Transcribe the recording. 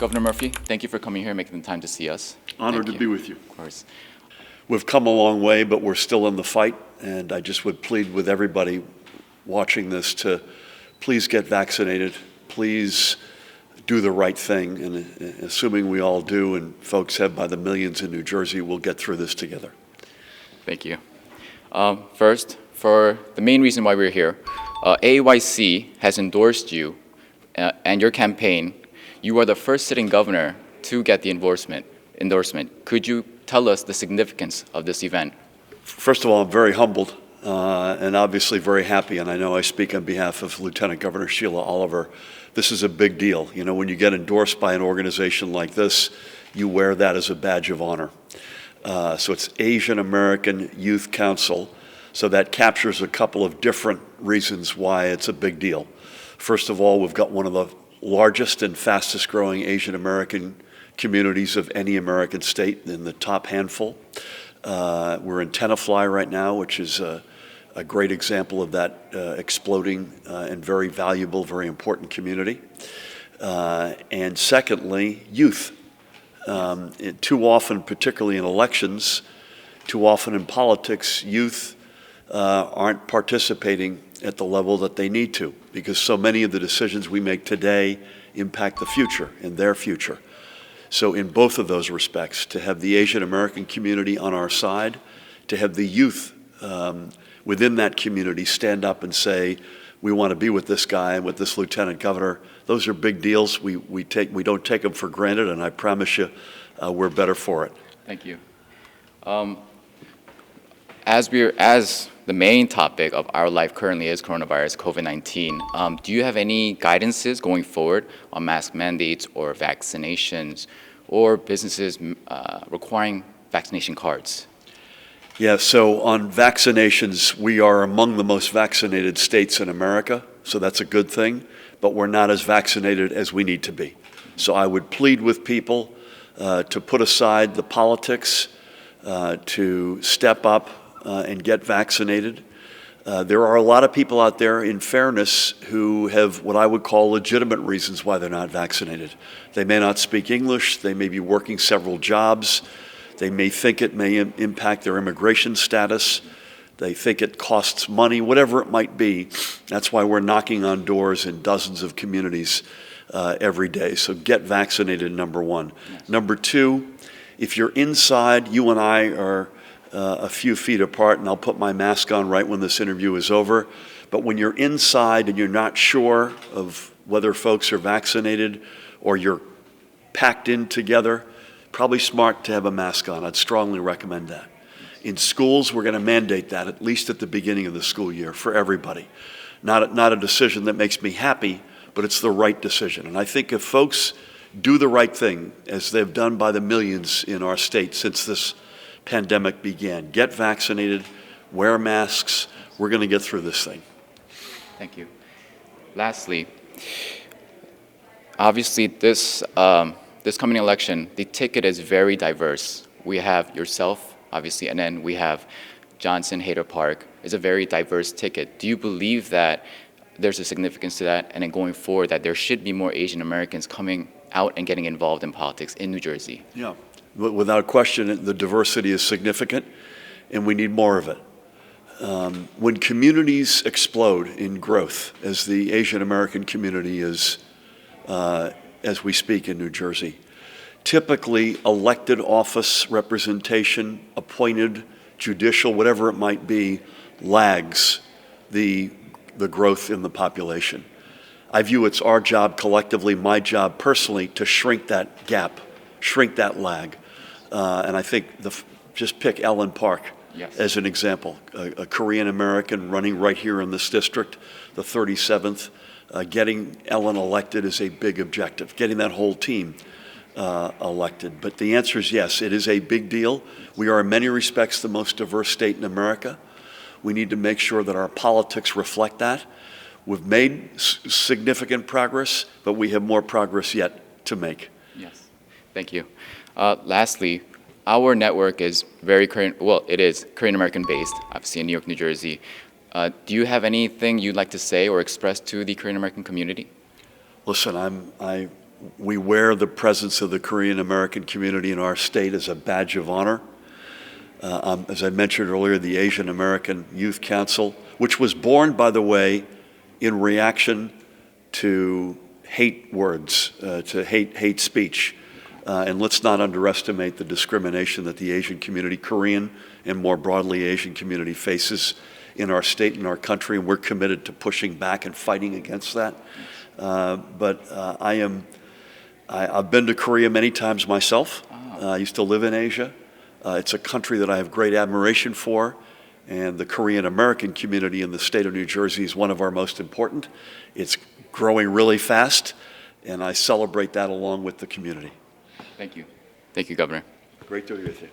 Governor Murphy, thank you for coming here and making the time to see us. Honored to be with you. Of course. We've come a long way, but we're still in the fight, and I just would plead with everybody watching this to please get vaccinated, please do the right thing, and assuming we all do, and folks have by the millions in New Jersey, we'll get through this together. Thank you. First, for the main reason why we're here, AAYC has endorsed you and your campaign. You are the first sitting governor to get the endorsement. Could you tell us the significance of this event? First of all, I'm very humbled and obviously very happy, and I know I speak on behalf of Lieutenant Governor Sheila Oliver. This is a big deal. You know, when you get endorsed by an organization like this, you wear that as a badge of honor. So it's Asian American Youth Council. So that captures a couple of different reasons why it's a big deal. First of all, we've got one of the largest and fastest growing Asian American communities of any American state, in the top handful. We're in Tenafly right now, which is a great example of that exploding and very valuable, very important community. And secondly, youth. Too often, particularly in elections, too often in politics, youth aren't participating at the level that they need to, because so many of the decisions we make today impact the future and their future. So in both of those respects, to have the Asian American community on our side, to have the youth within that community stand up and say, we want to be with this guy and with this lieutenant governor, those are big deals. We don't take them for granted, and I promise you we're better for it. Thank you. As the main topic of our life currently is coronavirus, COVID-19, do you have any guidances going forward on mask mandates or vaccinations or businesses requiring vaccination cards? Yeah, so on vaccinations, we are among the most vaccinated states in America, so that's a good thing, but we're not as vaccinated as we need to be. So I would plead with people to put aside the politics, to step up and get vaccinated. There are a lot of people out there, in fairness, who have what I would call legitimate reasons why they're not vaccinated. They may not speak English, they may be working several jobs, they may think it may impact their immigration status, they think it costs money, whatever it might be. That's why we're knocking on doors in dozens of communities every day. So get vaccinated, number one. Yes. Number two, if you're inside, you and I are a few feet apart, and I'll put my mask on right when this interview is over. But when you're inside and you're not sure of whether folks are vaccinated or you're packed in together, probably smart to have a mask on. I'd strongly recommend that. In schools, we're going to mandate that, at least at the beginning of the school year, for everybody. Not a decision that makes me happy, but it's the right decision. And I think if folks do the right thing, as they've done by the millions in our state since this pandemic began, get vaccinated, wear masks, we're going to get through this thing. Thank you. Lastly, obviously this coming election, the ticket is very diverse. We have yourself, obviously, and then we have Johnson, Hayter Park. It's a very diverse ticket. Do you believe that there's a significance to that, and then going forward that there should be more Asian Americans coming out and getting involved in politics in New Jersey? Yeah, without question, the diversity is significant, and we need more of it. When communities explode in growth, as the Asian American community is, as we speak in New Jersey, typically elected office representation, appointed, judicial, whatever it might be, lags the growth in the population. I view it's our job collectively, my job personally, to shrink that gap, shrink that lag. And I think just pick Ellen Park as an example, a Korean American running right here in this district, the 37th. Getting Ellen elected is a big objective, getting that whole team elected. But the answer is yes, it is a big deal. We are in many respects the most diverse state in America. We need to make sure that our politics reflect that. We've made significant progress, but we have more progress yet to make. Yes, thank you. Lastly, our network is very it is Korean American based, obviously in New York, New Jersey. Do you have anything you'd like to say or express to the Korean American community? Listen, I We wear the presence of the Korean American community in our state as a badge of honor. As I mentioned earlier, the Asian American Youth Council, which was born, by the way, in reaction to hate words, to hate speech. And let's not underestimate the discrimination that the Asian community, Korean and more broadly Asian community, faces in our state and our country, and we're committed to pushing back and fighting against that. I've been to Korea many times myself. I used to live in Asia. It's a country that I have great admiration for, and the Korean American community in the state of New Jersey is one of our most important. It's growing really fast, and I celebrate that along with the community. Thank you. Thank you, Governor. Great to be with you.